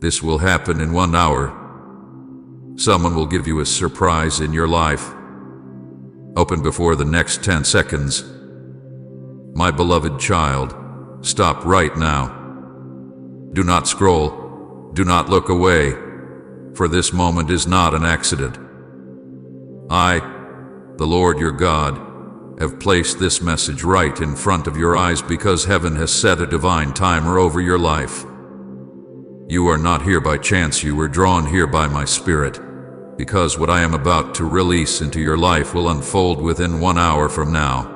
This will happen in 1 hour. Someone will give you a surprise in your life. Open before the next 10 seconds. My beloved child, stop right now. Do not scroll. Do not look away, for this moment is not an accident. I, the Lord your God, have placed this message right in front of your eyes because heaven has set a divine timer over your life. You are not here by chance, you were drawn here by my Spirit, because what I am about to release into your life will unfold within 1 hour from now.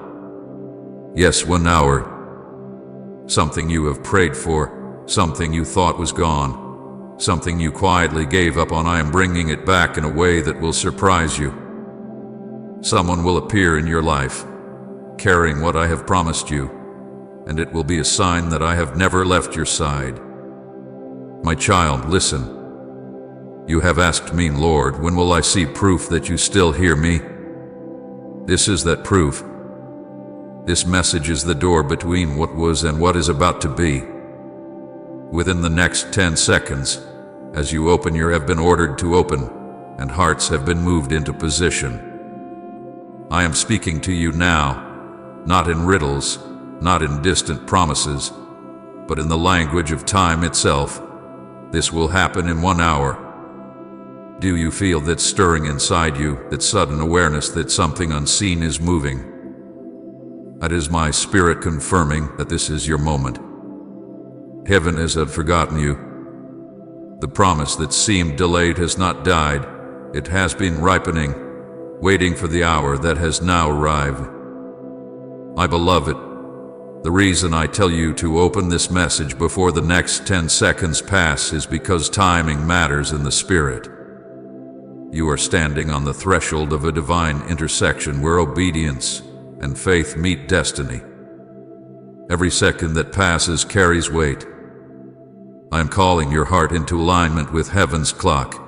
Yes, 1 hour. Something you have prayed for, something you thought was gone, something you quietly gave up on, I am bringing it back in a way that will surprise you. Someone will appear in your life, carrying what I have promised you, and it will be a sign that I have never left your side. My child, listen. You have asked me, Lord, when will I see proof that you still hear me? This is that proof. This message is the door between what was and what is about to be. Within the next 10 seconds, as you open, you have been ordered to open, and hearts have been moved into position. I am speaking to you now, not in riddles, not in distant promises, but in the language of time itself. This will happen in 1 hour. Do you feel that stirring inside you, that sudden awareness that something unseen is moving? That is my Spirit confirming that this is your moment. Heaven has not forgotten you. The promise that seemed delayed has not died. It has been ripening, waiting for the hour that has now arrived. My beloved, the reason I tell you to open this message before the next 10 seconds pass is because timing matters in the Spirit. You are standing on the threshold of a divine intersection where obedience and faith meet destiny. Every second that passes carries weight. I am calling your heart into alignment with heaven's clock.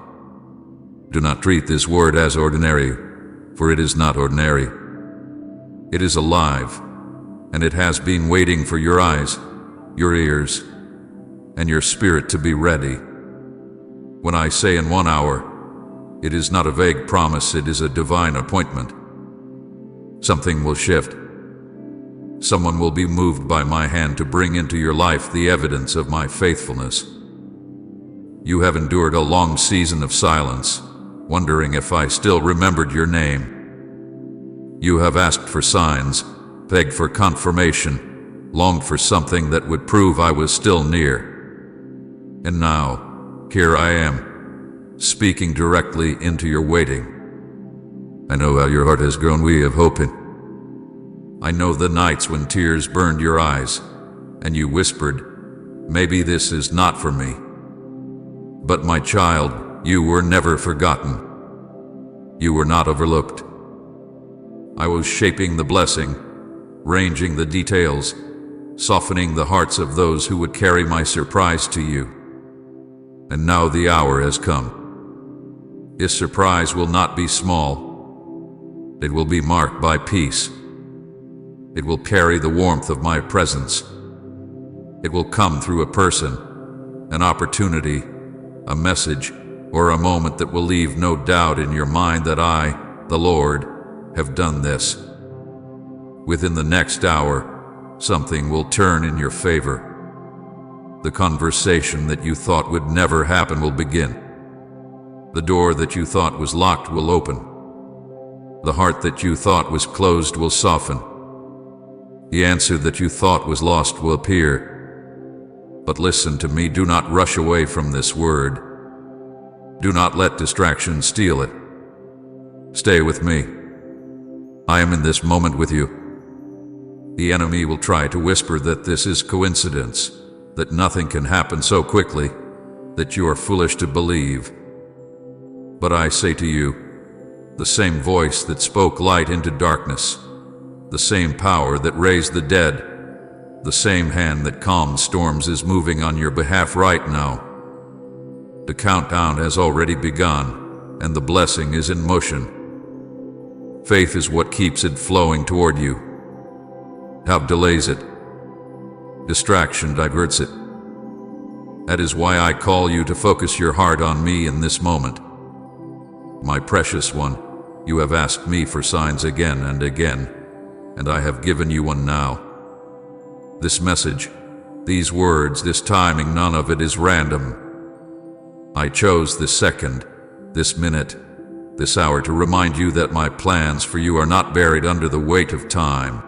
Do not treat this word as ordinary, for it is not ordinary. It is alive, and it has been waiting for your eyes, your ears, and your spirit to be ready. When I say in 1 hour, it is not a vague promise, it is a divine appointment. Something will shift. Someone will be moved by my hand to bring into your life the evidence of my faithfulness. You have endured a long season of silence, wondering if I still remembered your name. You have asked for signs, begged for confirmation, longed for something that would prove I was still near. And now, here I am, speaking directly into your waiting. I know how your heart has grown weary of hoping. I know the nights when tears burned your eyes, and you whispered, "Maybe this is not for me." But my child, you were never forgotten. You were not overlooked. I was shaping the blessing, arranging the details, softening the hearts of those who would carry my surprise to you. And now the hour has come. This surprise will not be small. It will be marked by peace. It will carry the warmth of my presence. It will come through a person, an opportunity, a message, or a moment that will leave no doubt in your mind that I, the Lord, have done this. Within the next hour, something will turn in your favor. The conversation that you thought would never happen will begin. The door that you thought was locked will open. The heart that you thought was closed will soften. The answer that you thought was lost will appear. But listen to me, do not rush away from this word. Do not let distraction steal it. Stay with me. I am in this moment with you. The enemy will try to whisper that this is coincidence, that nothing can happen so quickly, that you are foolish to believe. But I say to you, the same voice that spoke light into darkness, the same power that raised the dead, the same hand that calmed storms is moving on your behalf right now. The countdown has already begun, and the blessing is in motion. Faith is what keeps it flowing toward you. Doubt delays it. Distraction diverts it. That is why I call you to focus your heart on me in this moment. My precious one, you have asked me for signs again and again, and I have given you one now. This message, these words, this timing, none of it is random. I chose this second, this minute, this hour to remind you that my plans for you are not buried under the weight of time.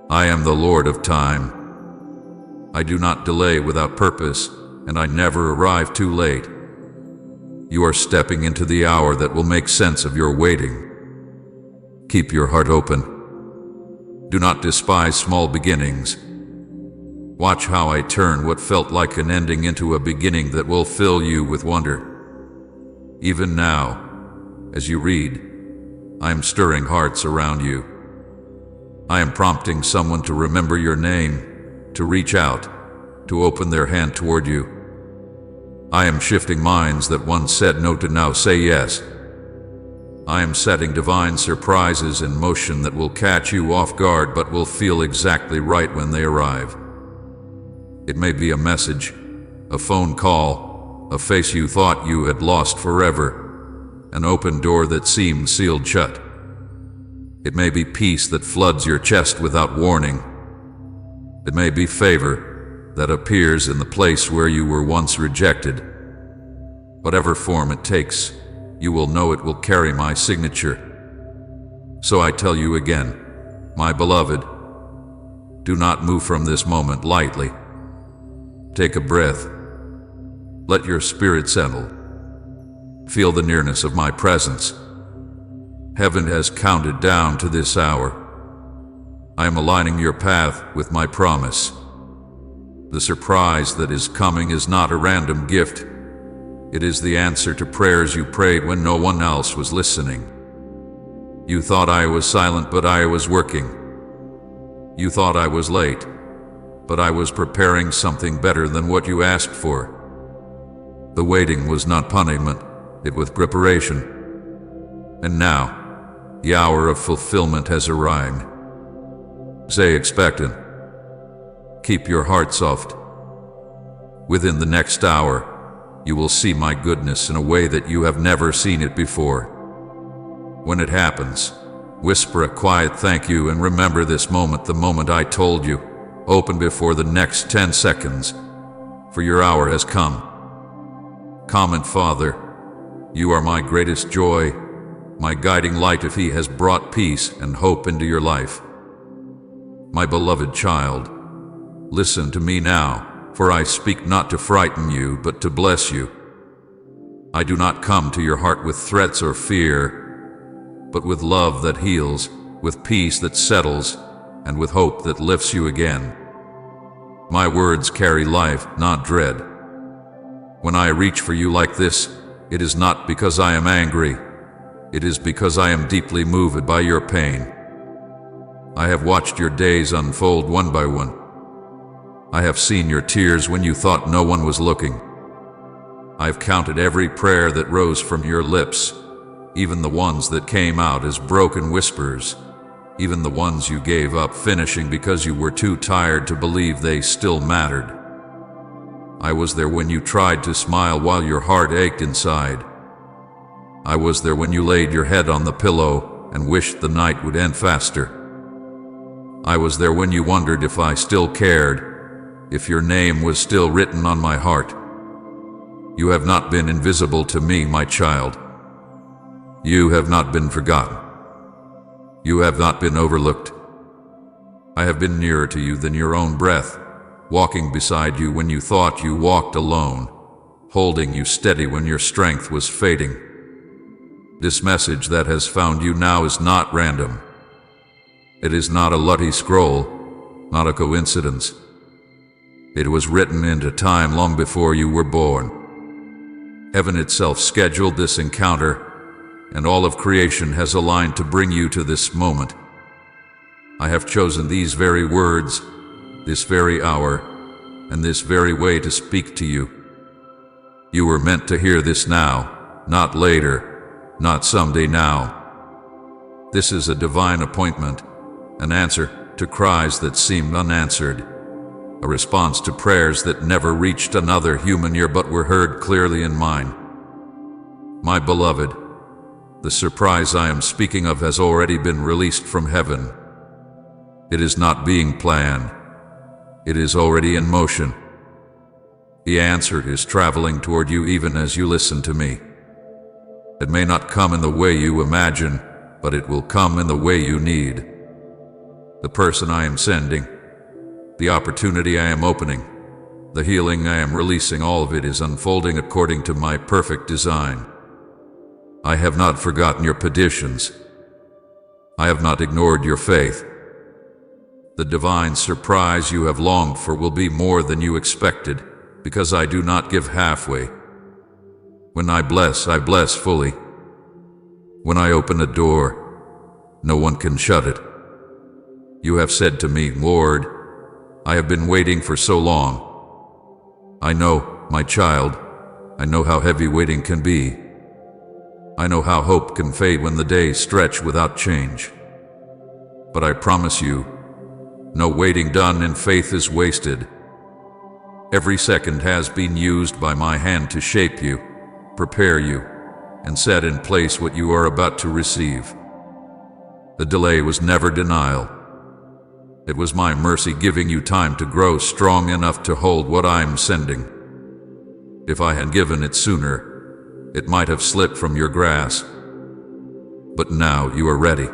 I am the Lord of time. I do not delay without purpose, and I never arrive too late. You are stepping into the hour that will make sense of your waiting. Keep your heart open. Do not despise small beginnings. Watch how I turn what felt like an ending into a beginning that will fill you with wonder. Even now, as you read, I am stirring hearts around you. I am prompting someone to remember your name, to reach out, to open their hand toward you. I am shifting minds that once said no to now say yes. I am setting divine surprises in motion that will catch you off guard but will feel exactly right when they arrive. It may be a message, a phone call, a face you thought you had lost forever, an open door that seemed sealed shut. It may be peace that floods your chest without warning. It may be favor that appears in the place where you were once rejected. Whatever form it takes, you will know it will carry my signature. So I tell you again, my beloved, do not move from this moment lightly. Take a breath. Let your spirit settle. Feel the nearness of my presence. Heaven has counted down to this hour. I am aligning your path with my promise. The surprise that is coming is not a random gift. It is the answer to prayers you prayed when no one else was listening. You thought I was silent, but I was working. You thought I was late, but I was preparing something better than what you asked for. The waiting was not punishment, it was preparation. And now, the hour of fulfillment has arrived. Stay expectant. Keep your heart soft. Within the next hour, you will see my goodness in a way that you have never seen it before. When it happens, whisper a quiet thank you and remember this moment, the moment I told you. Open before the next 10 seconds, for your hour has come. Comment, Father, you are my greatest joy, my guiding light if He has brought peace and hope into your life. My beloved child, listen to me now, for I speak not to frighten you, but to bless you. I do not come to your heart with threats or fear, but with love that heals, with peace that settles, and with hope that lifts you again. My words carry life, not dread. When I reach for you like this, it is not because I am angry. It is because I am deeply moved by your pain. I have watched your days unfold one by one. I have seen your tears when you thought no one was looking. I've counted every prayer that rose from your lips, even the ones that came out as broken whispers, even the ones you gave up finishing because you were too tired to believe they still mattered. I was there when you tried to smile while your heart ached inside. I was there when you laid your head on the pillow and wished the night would end faster. I was there when you wondered if I still cared, if your name was still written on my heart. You have not been invisible to me, my child. You have not been forgotten. You have not been overlooked. I have been nearer to you than your own breath, walking beside you when you thought you walked alone, holding you steady when your strength was fading. This message that has found you now is not random. It is not a lucky scroll, not a coincidence. It was written into time long before you were born. Heaven itself scheduled this encounter, and all of creation has aligned to bring you to this moment. I have chosen these very words, this very hour, and this very way to speak to you. You were meant to hear this now, not later, not someday now. This is a divine appointment, an answer to cries that seemed unanswered. a response to prayers that never reached another human ear but were heard clearly in mine. My beloved, the surprise I am speaking of has already been released from heaven. It is not being planned. It is already in motion. The answer is traveling toward you even as you listen to me. It may not come in the way you imagine, but it will come in the way you need. The person I am sending, the opportunity I am opening, the healing I am releasing, all of it is unfolding according to my perfect design. I have not forgotten your petitions. I have not ignored your faith. The divine surprise you have longed for will be more than you expected, because I do not give halfway. When I bless fully. When I open a door, no one can shut it. You have said to me, Lord, I have been waiting for so long. I know, my child, I know how heavy waiting can be. I know how hope can fade when the days stretch without change. But I promise you, no waiting done in faith is wasted. Every second has been used by my hand to shape you, prepare you, and set in place what you are about to receive. The delay was never denial. It was my mercy giving you time to grow strong enough to hold what I am sending. If I had given it sooner, it might have slipped from your grasp. But now you are ready.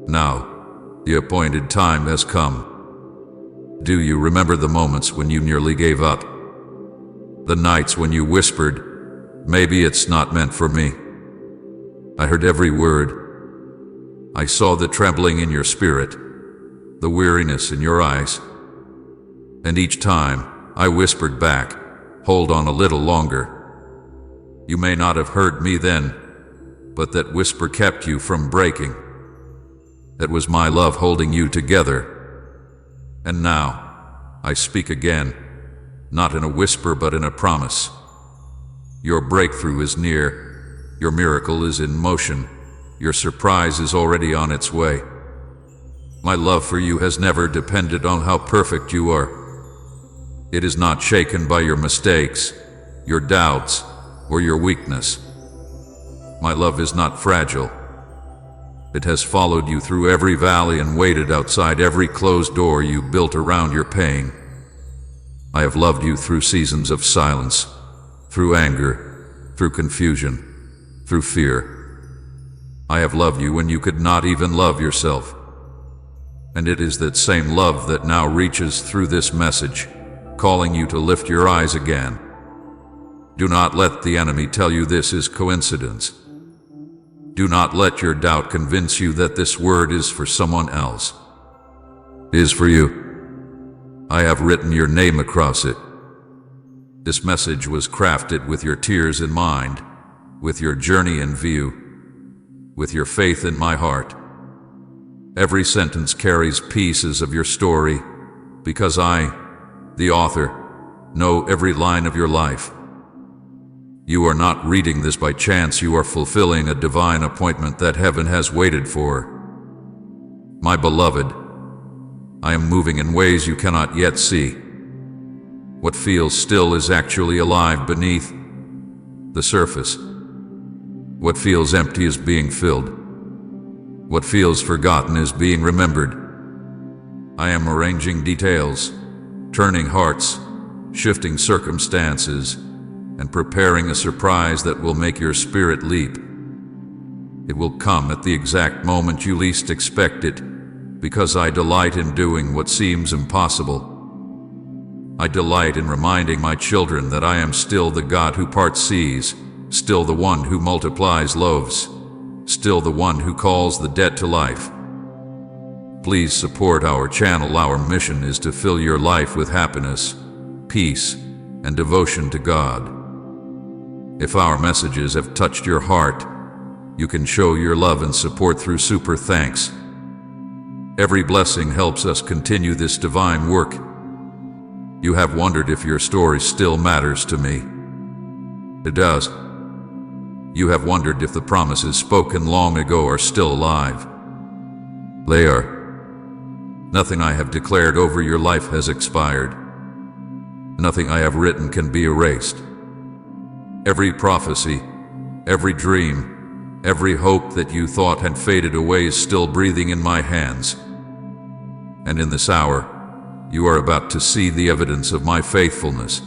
Now, the appointed time has come. Do you remember the moments when you nearly gave up? The nights when you whispered, maybe it's not meant for me. I heard every word. I saw the trembling in your spirit, the weariness in your eyes. And each time, I whispered back, hold on a little longer. You may not have heard me then, but that whisper kept you from breaking. That was my love holding you together. And now, I speak again, not in a whisper but in a promise. Your breakthrough is near, your miracle is in motion, your surprise is already on its way. My love for you has never depended on how perfect you are. It is not shaken by your mistakes, your doubts, or your weakness. My love is not fragile. It has followed you through every valley and waited outside every closed door you built around your pain. I have loved you through seasons of silence, through anger, through confusion, through fear. I have loved you when you could not even love yourself. And it is that same love that now reaches through this message, calling you to lift your eyes again. Do not let the enemy tell you this is coincidence. Do not let your doubt convince you that this word is for someone else. It is for you. I have written your name across it. This message was crafted with your tears in mind, with your journey in view, with your faith in my heart. Every sentence carries pieces of your story, because I, the author, know every line of your life. You are not reading this by chance, you are fulfilling a divine appointment that heaven has waited for. My beloved, I am moving in ways you cannot yet see. What feels still is actually alive beneath the surface. What feels empty is being filled. What feels forgotten is being remembered. I am arranging details, turning hearts, shifting circumstances, and preparing a surprise that will make your spirit leap. It will come at the exact moment you least expect it, because I delight in doing what seems impossible. I delight in reminding my children that I am still the God who parts seas, still the one who multiplies loaves, still the one who calls the dead to life. Please support our channel. Our mission is to fill your life with happiness, peace, and devotion to God. If our messages have touched your heart, you can show your love and support through super thanks. Every blessing helps us continue this divine work. You have wondered if your story still matters to me. It does. You have wondered if the promises spoken long ago are still alive. They are. Nothing I have declared over your life has expired. Nothing I have written can be erased. Every prophecy, every dream, every hope that you thought had faded away is still breathing in my hands. And in this hour, you are about to see the evidence of my faithfulness.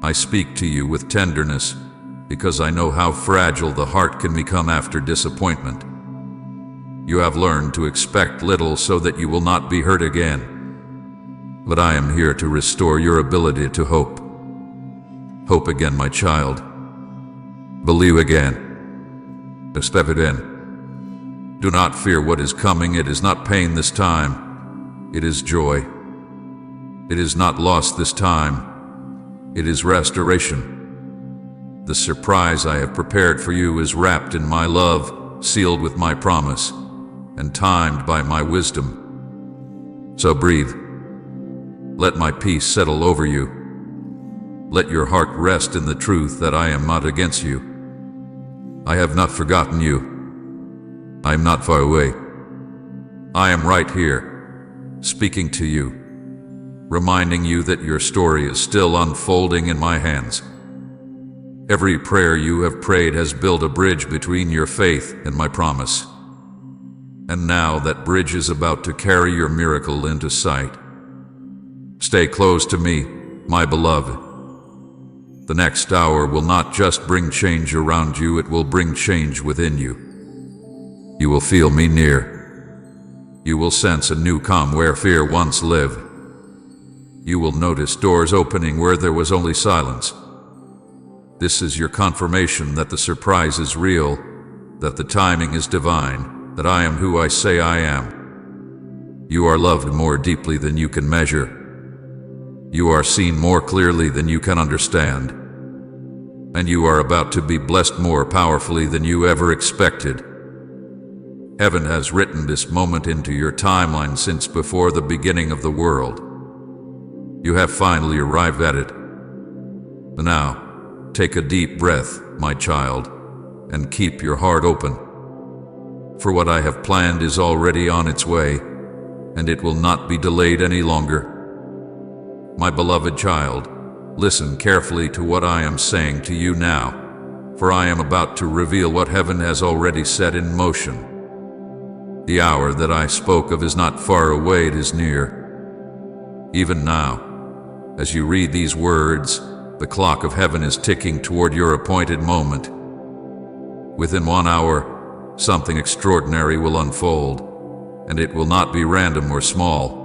I speak to you with tenderness because I know how fragile the heart can become after disappointment. You have learned to expect little so that you will not be hurt again. But I am here to restore your ability to hope. Hope again, my child. Believe again. Step it in. Do not fear what is coming. It is not pain this time. It is joy. It is not loss this time. It is restoration. The surprise I have prepared for you is wrapped in my love, sealed with my promise, and timed by my wisdom. So breathe. Let my peace settle over you. Let your heart rest in the truth that I am not against you. I have not forgotten you. I am not far away. I am right here, speaking to you, reminding you that your story is still unfolding in my hands. Every prayer you have prayed has built a bridge between your faith and my promise. And now that bridge is about to carry your miracle into sight. Stay close to me, my beloved. The next hour will not just bring change around you, it will bring change within you. You will feel me near. You will sense a new calm where fear once lived. You will notice doors opening where there was only silence. This is your confirmation that the surprise is real, that the timing is divine, that I am who I say I am. You are loved more deeply than you can measure. You are seen more clearly than you can understand. And you are about to be blessed more powerfully than you ever expected. Heaven has written this moment into your timeline since before the beginning of the world. You have finally arrived at it. Now, take a deep breath, my child, and keep your heart open. For what I have planned is already on its way, and it will not be delayed any longer. My beloved child, listen carefully to what I am saying to you now, for I am about to reveal what heaven has already set in motion. The hour that I spoke of is not far away, it is near. Even now, as you read these words, the clock of heaven is ticking toward your appointed moment. Within 1 hour, something extraordinary will unfold, and it will not be random or small.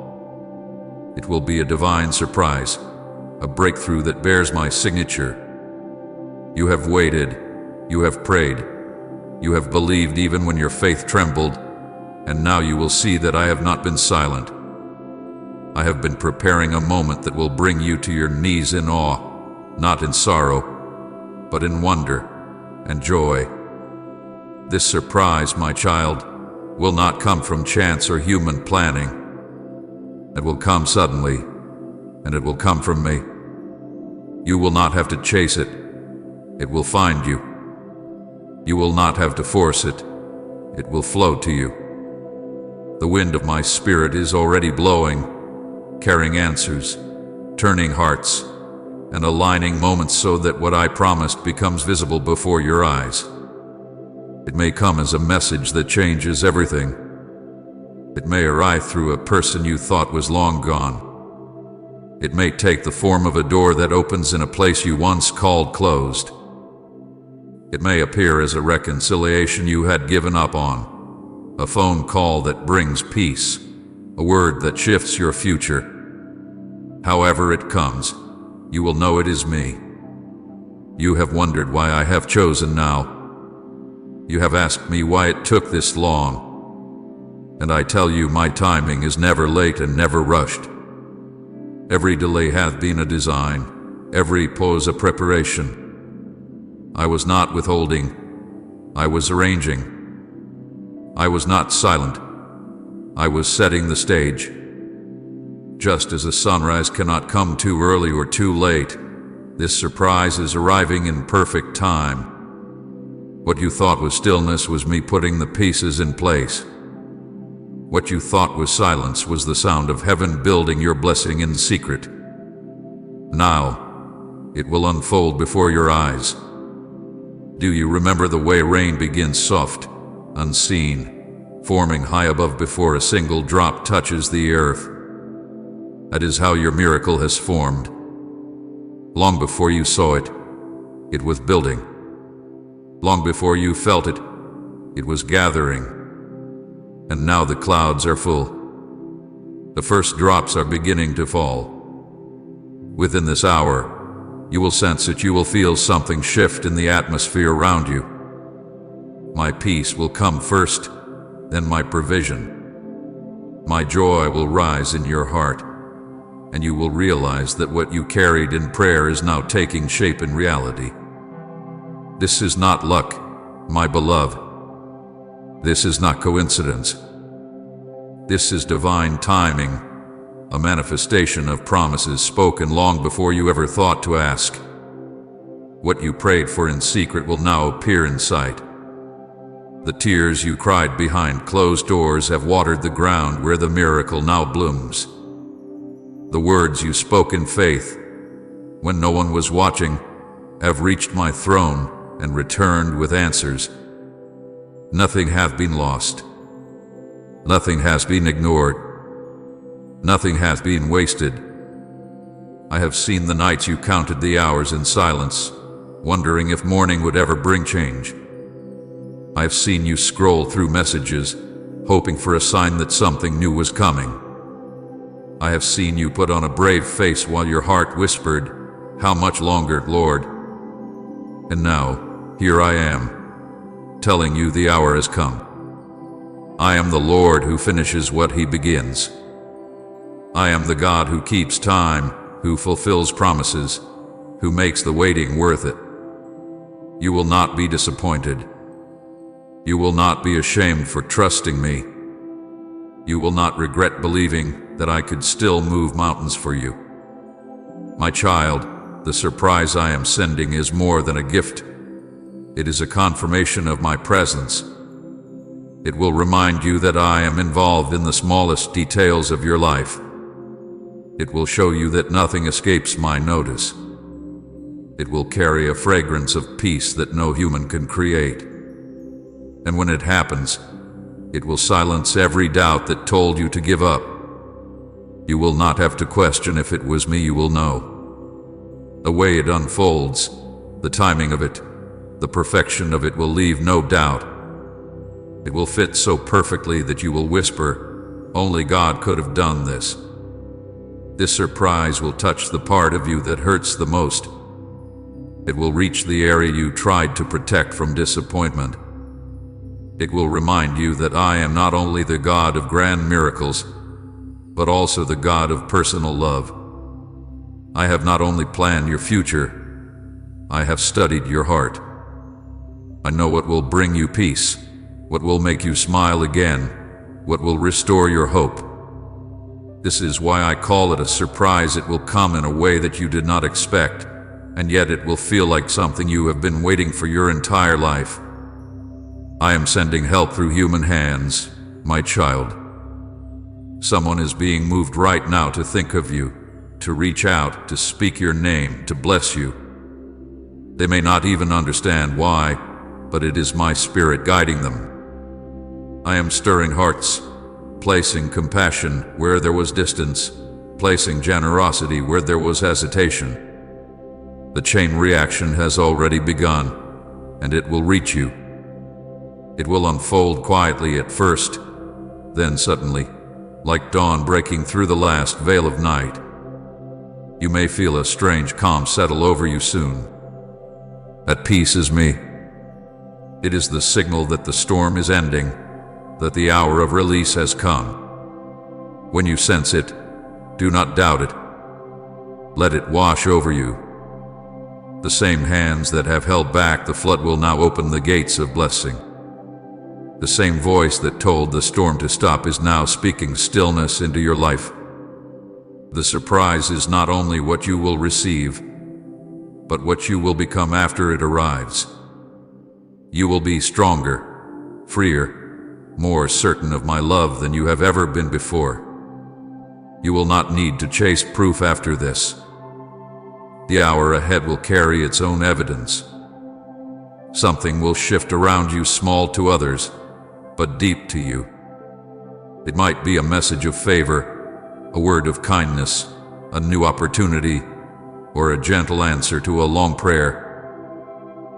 It will be a divine surprise, a breakthrough that bears my signature. You have waited, you have prayed, you have believed even when your faith trembled, and now you will see that I have not been silent. I have been preparing a moment that will bring you to your knees in awe, not in sorrow, but in wonder and joy. This surprise, my child, will not come from chance or human planning. It will come suddenly, and it will come from me. You will not have to chase it. It will find you. You will not have to force it. It will flow to you. The wind of my spirit is already blowing, carrying answers, turning hearts, and aligning moments so that what I promised becomes visible before your eyes. It may come as a message that changes everything. It may arrive through a person you thought was long gone. It may take the form of a door that opens in a place you once called closed. It may appear as a reconciliation you had given up on, a phone call that brings peace, a word that shifts your future. However it comes, you will know it is me. You have wondered why I have chosen now. You have asked me why it took this long. And I tell you, my timing is never late and never rushed. Every delay hath been a design, every pause a preparation. I was not withholding, I was arranging. I was not silent, I was setting the stage. Just as a sunrise cannot come too early or too late, this surprise is arriving in perfect time. What you thought was stillness was me putting the pieces in place. What you thought was silence was the sound of heaven building your blessing in secret. Now, it will unfold before your eyes. Do you remember the way rain begins soft, unseen, forming high above before a single drop touches the earth? That is how your miracle has formed. Long before you saw it, it was building. Long before you felt it, it was gathering. And now the clouds are full. The first drops are beginning to fall. Within this hour, you will sense it. You will feel something shift in the atmosphere around you. My peace will come first, then my provision. My joy will rise in your heart, and you will realize that what you carried in prayer is now taking shape in reality. This is not luck, my beloved. This is not coincidence. This is divine timing, a manifestation of promises spoken long before you ever thought to ask. What you prayed for in secret will now appear in sight. The tears you cried behind closed doors have watered the ground where the miracle now blooms. The words you spoke in faith, when no one was watching, have reached my throne and returned with answers. Nothing hath been lost. Nothing has been ignored. Nothing hath been wasted. I have seen the nights you counted the hours in silence, wondering if morning would ever bring change. I have seen you scroll through messages, hoping for a sign that something new was coming. I have seen you put on a brave face while your heart whispered, "How much longer, Lord?" And now, here I am, telling you the hour has come. I am the Lord who finishes what he begins. I am the God who keeps time, who fulfills promises, who makes the waiting worth it. You will not be disappointed. You will not be ashamed for trusting me. You will not regret believing that I could still move mountains for you. My child, the surprise I am sending is more than a gift. It is a confirmation of my presence. It will remind you that I am involved in the smallest details of your life. It will show you that nothing escapes my notice. It will carry a fragrance of peace that no human can create. And when it happens, it will silence every doubt that told you to give up. You will not have to question if it was me. You will know. The way it unfolds, the timing of it, the perfection of it will leave no doubt. It will fit so perfectly that you will whisper, "Only God could have done this." This surprise will touch the part of you that hurts the most. It will reach the area you tried to protect from disappointment. It will remind you that I am not only the God of grand miracles, but also the God of personal love. I have not only planned your future, I have studied your heart. I know what will bring you peace, what will make you smile again, what will restore your hope. This is why I call it a surprise. It will come in a way that you did not expect, and yet it will feel like something you have been waiting for your entire life. I am sending help through human hands, my child. Someone is being moved right now to think of you, to reach out, to speak your name, to bless you. They may not even understand why, but it is my spirit guiding them. I am stirring hearts, placing compassion where there was distance, placing generosity where there was hesitation. The chain reaction has already begun, and it will reach you. It will unfold quietly at first, then suddenly, like dawn breaking through the last veil of night. You may feel a strange calm settle over you soon. At peace is me. It is the signal that the storm is ending, that the hour of release has come. When you sense it, do not doubt it. Let it wash over you. The same hands that have held back the flood will now open the gates of blessing. The same voice that told the storm to stop is now speaking stillness into your life. The surprise is not only what you will receive, but what you will become after it arrives. You will be stronger, freer, more certain of my love than you have ever been before. You will not need to chase proof after this. The hour ahead will carry its own evidence. Something will shift around you, small to others, but deep to you. It might be a message of favor, a word of kindness, a new opportunity, or a gentle answer to a long prayer.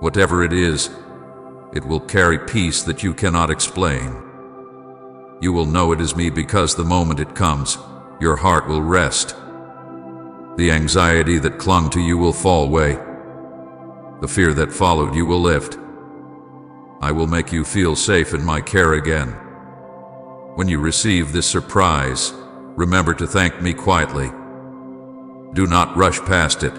Whatever it is, it will carry peace that you cannot explain. You will know it is me because the moment it comes, your heart will rest. The anxiety that clung to you will fall away. The fear that followed you will lift. I will make you feel safe in my care again. When you receive this surprise, remember to thank me quietly. Do not rush past it.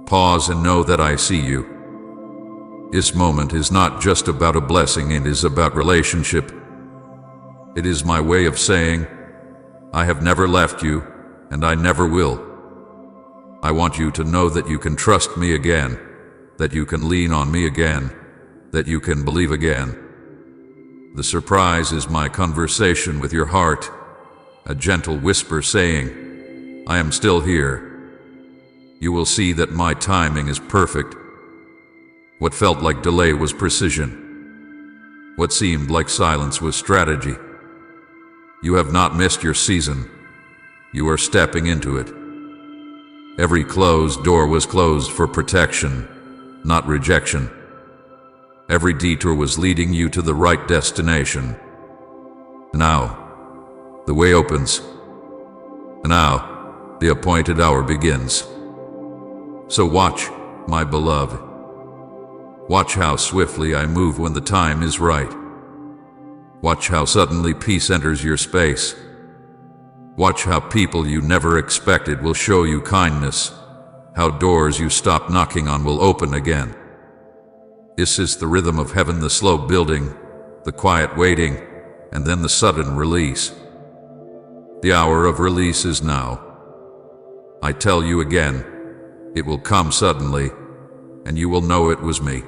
Pause and know that I see you. This moment is not just about a blessing, it is about relationship. It is my way of saying, I have never left you, and I never will. I want you to know that you can trust me again, that you can lean on me again, that you can believe again. The surprise is my conversation with your heart, a gentle whisper saying, I am still here. You will see that my timing is perfect. What felt like delay was precision. What seemed like silence was strategy. You have not missed your season. You are stepping into it. Every closed door was closed for protection, not rejection. Every detour was leading you to the right destination. Now, the way opens. Now, the appointed hour begins. So watch, my beloved. Watch how swiftly I move when the time is right. Watch how suddenly peace enters your space. Watch how people you never expected will show you kindness, how doors you stopped knocking on will open again. This is the rhythm of heaven, the slow building, the quiet waiting, and then the sudden release. The hour of release is now. I tell you again, it will come suddenly, and you will know it was me.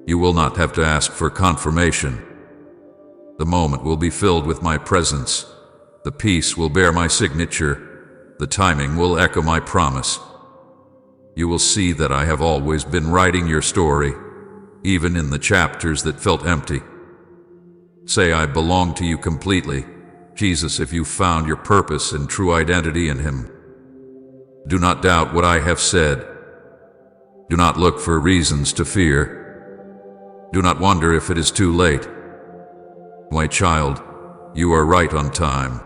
You will not have to ask for confirmation. The moment will be filled with my presence. The peace will bear my signature. The timing will echo my promise. You will see that I have always been writing your story, even in the chapters that felt empty. Say, I belong to you completely, Jesus, if you found your purpose and true identity in Him. Do not doubt what I have said. Do not look for reasons to fear. Do not wonder if it is too late. My child, you are right on time.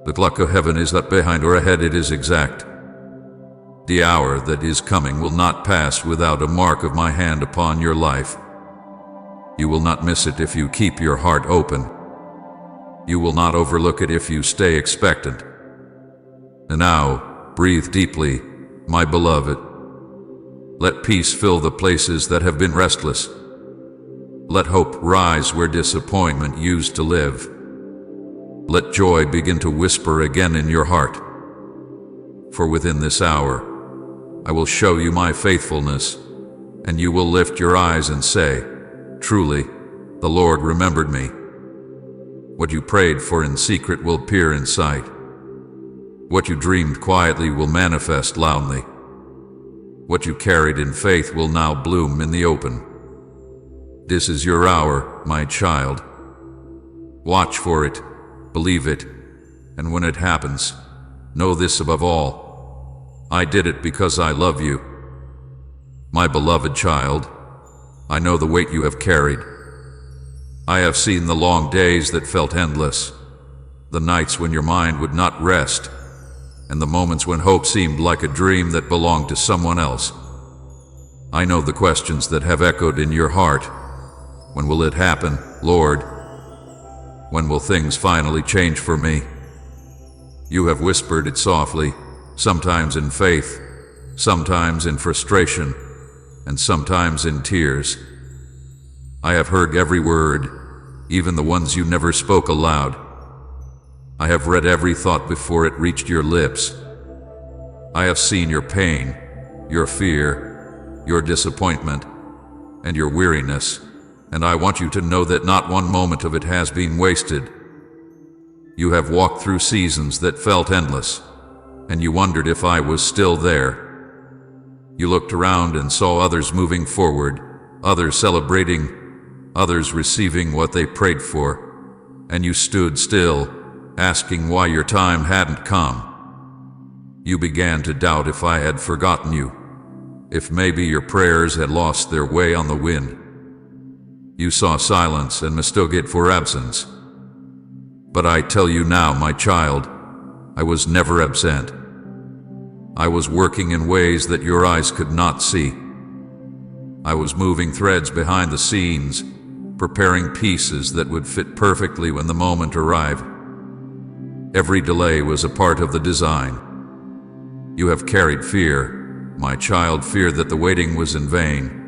The clock of heaven is not behind or ahead, it is exact. The hour that is coming will not pass without a mark of my hand upon your life. You will not miss it if you keep your heart open. You will not overlook it if you stay expectant. And now, breathe deeply, my beloved. Let peace fill the places that have been restless. Let hope rise where disappointment used to live. Let joy begin to whisper again in your heart. For within this hour, I will show you my faithfulness, and you will lift your eyes and say, truly, the Lord remembered me. What you prayed for in secret will appear in sight. What you dreamed quietly will manifest loudly. What you carried in faith will now bloom in the open. This is your hour, my child. Watch for it, believe it, and when it happens, know this above all: I did it because I love you. My beloved child, I know the weight you have carried. I have seen the long days that felt endless, the nights when your mind would not rest, and the moments when hope seemed like a dream that belonged to someone else. I know the questions that have echoed in your heart. When will it happen, Lord? When will things finally change for me? You have whispered it softly, sometimes in faith, sometimes in frustration, and sometimes in tears. I have heard every word, even the ones you never spoke aloud. I have read every thought before it reached your lips. I have seen your pain, your fear, your disappointment, and your weariness, and I want you to know that not one moment of it has been wasted. You have walked through seasons that felt endless, and you wondered if I was still there. You looked around and saw others moving forward, others celebrating, others receiving what they prayed for, and you stood still, asking why your time hadn't come. You began to doubt if I had forgotten you, if maybe your prayers had lost their way on the wind. You saw silence and mistook it for absence. But I tell you now, my child, I was never absent. I was working in ways that your eyes could not see. I was moving threads behind the scenes, preparing pieces that would fit perfectly when the moment arrived. Every delay was a part of the design. You have carried fear, my child, fear that the waiting was in vain,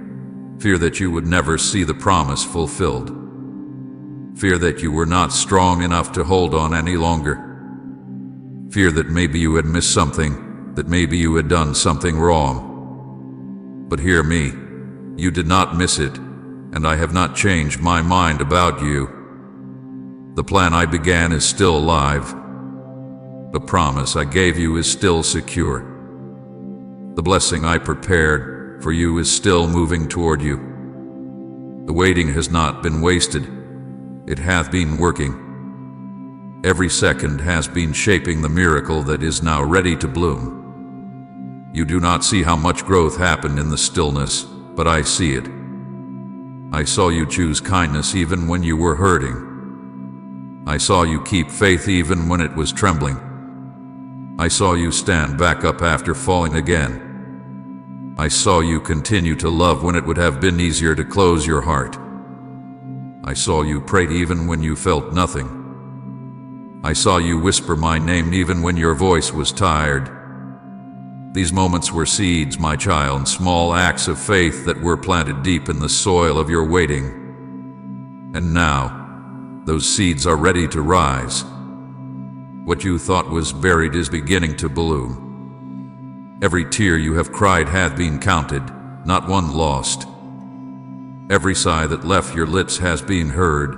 fear that you would never see the promise fulfilled, fear that you were not strong enough to hold on any longer, fear that maybe you had missed something, that maybe you had done something wrong. But hear me, you did not miss it, and I have not changed my mind about you. The plan I began is still alive. The promise I gave you is still secure. The blessing I prepared for you is still moving toward you. The waiting has not been wasted. It hath been working. Every second has been shaping the miracle that is now ready to bloom. You do not see how much growth happened in the stillness, but I see it. I saw you choose kindness even when you were hurting. I saw you keep faith even when it was trembling. I saw you stand back up after falling again. I saw you continue to love when it would have been easier to close your heart. I saw you pray even when you felt nothing. I saw you whisper my name even when your voice was tired. These moments were seeds, my child, small acts of faith that were planted deep in the soil of your waiting. And now, those seeds are ready to rise. What you thought was buried is beginning to bloom. Every tear you have cried hath been counted, not one lost. Every sigh that left your lips has been heard.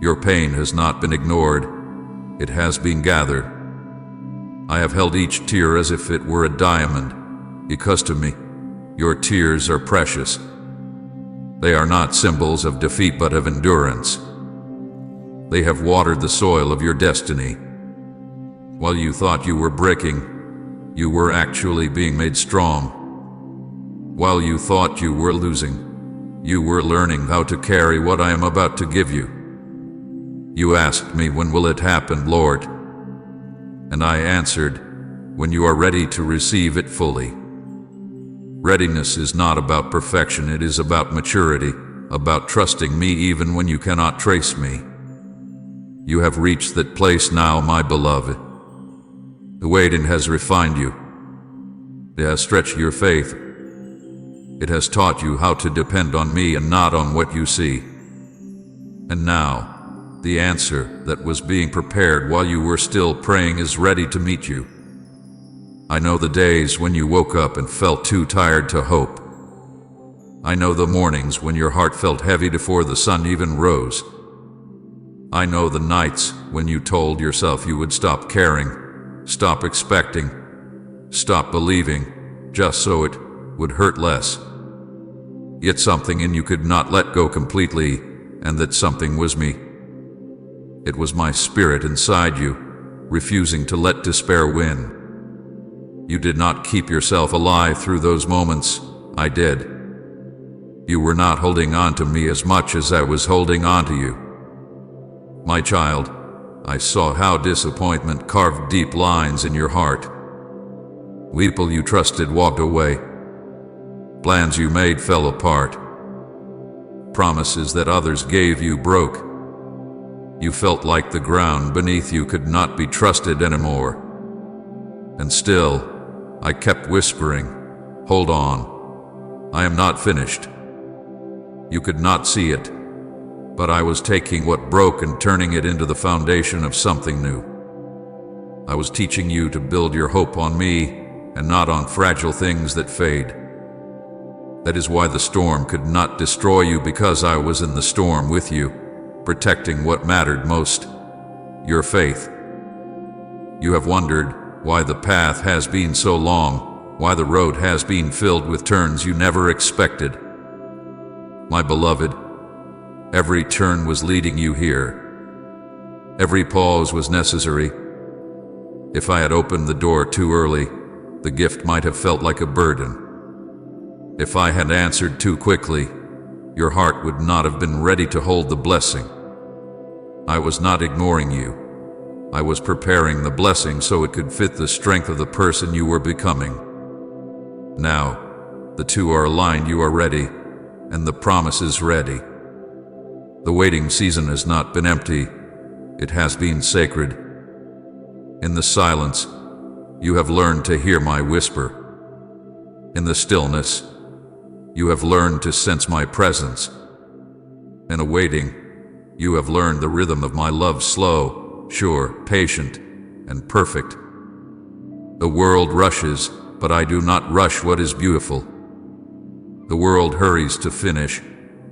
Your pain has not been ignored, it has been gathered. I have held each tear as if it were a diamond, because to me, your tears are precious. They are not symbols of defeat but of endurance. They have watered the soil of your destiny. While you thought you were breaking, you were actually being made strong. While you thought you were losing, you were learning how to carry what I am about to give you. You asked me, when will it happen, Lord? And I answered, when you are ready to receive it fully. Readiness is not about perfection, it is about maturity, about trusting me even when you cannot trace me. You have reached that place now, my beloved. The waiting has refined you. It has stretched your faith. It has taught you how to depend on me and not on what you see. And now, the answer that was being prepared while you were still praying is ready to meet you. I know the days when you woke up and felt too tired to hope. I know the mornings when your heart felt heavy before the sun even rose. I know the nights when you told yourself you would stop caring, stop expecting, stop believing, just so it would hurt less. Yet something in you could not let go completely, and that something was me. It was my spirit inside you, refusing to let despair win. You did not keep yourself alive through those moments, I did. You were not holding on to me as much as I was holding on to you. My child, I saw how disappointment carved deep lines in your heart. People you trusted walked away. Plans you made fell apart. Promises that others gave you broke. You felt like the ground beneath you could not be trusted anymore. And still, I kept whispering, hold on, I am not finished. You could not see it, but I was taking what broke and turning it into the foundation of something new. I was teaching you to build your hope on me and not on fragile things that fade. That is why the storm could not destroy you, because I was in the storm with you, protecting what mattered most, your faith. You have wondered why the path has been so long, why the road has been filled with turns you never expected. My beloved, every turn was leading you here. Every pause was necessary. If I had opened the door too early, the gift might have felt like a burden. If I had answered too quickly, your heart would not have been ready to hold the blessing. I was not ignoring you. I was preparing the blessing so it could fit the strength of the person you were becoming. Now, the two are aligned, you are ready, and the promise is ready. The waiting season has not been empty, it has been sacred. In the silence, you have learned to hear my whisper. In the stillness, you have learned to sense my presence. In awaiting, you have learned the rhythm of my love, slow, sure, patient, and perfect. The world rushes, but I do not rush what is beautiful. The world hurries to finish,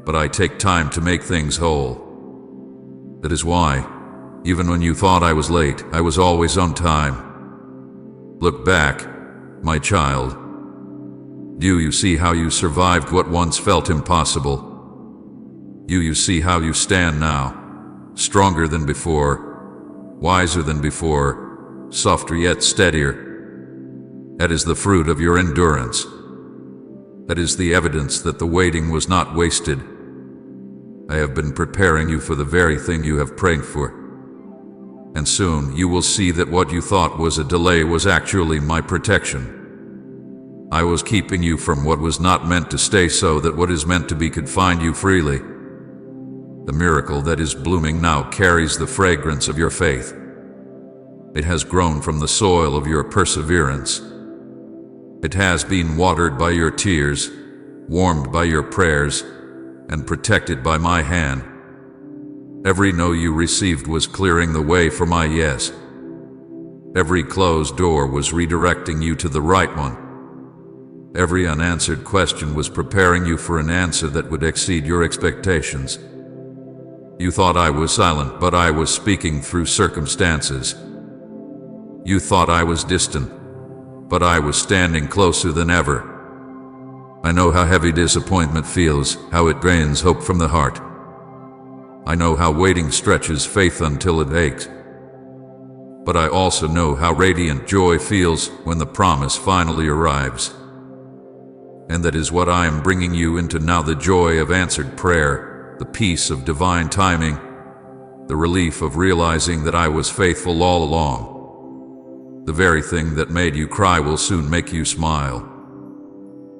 but I take time to make things whole. That is why, even when you thought I was late, I was always on time. Look back, my child. Do you see how you survived what once felt impossible? Do you see how you stand now, stronger than before, wiser than before, softer yet steadier? That is the fruit of your endurance. That is the evidence that the waiting was not wasted. I have been preparing you for the very thing you have prayed for. And soon you will see that what you thought was a delay was actually my protection. I was keeping you from what was not meant to stay so that what is meant to be could find you freely. The miracle that is blooming now carries the fragrance of your faith. It has grown from the soil of your perseverance. It has been watered by your tears, warmed by your prayers, and protected by my hand. Every no you received was clearing the way for my yes. Every closed door was redirecting you to the right one. Every unanswered question was preparing you for an answer that would exceed your expectations. You thought I was silent, but I was speaking through circumstances. You thought I was distant, but I was standing closer than ever. I know how heavy disappointment feels, how it drains hope from the heart. I know how waiting stretches faith until it aches. But I also know how radiant joy feels when the promise finally arrives. And that is what I am bringing you into now, the joy of answered prayer, the peace of divine timing, the relief of realizing that I was faithful all along. The very thing that made you cry will soon make you smile.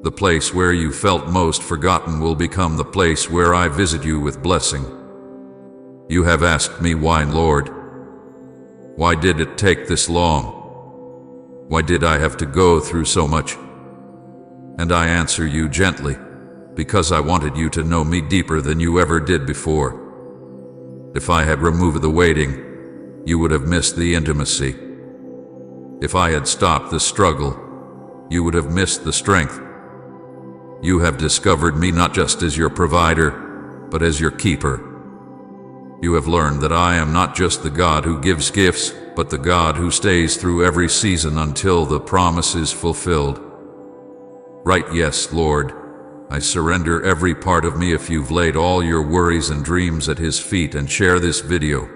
The place where you felt most forgotten will become the place where I visit you with blessing. You have asked me why, Lord. Why did it take this long? Why did I have to go through so much? And I answer you gently, because I wanted you to know me deeper than you ever did before. If I had removed the waiting, you would have missed the intimacy. If I had stopped the struggle, you would have missed the strength. You have discovered me not just as your provider, but as your keeper. You have learned that I am not just the God who gives gifts, but the God who stays through every season until the promise is fulfilled. Right, yes, Lord, I surrender every part of me. If you've laid all your worries and dreams at His feet, and share this video,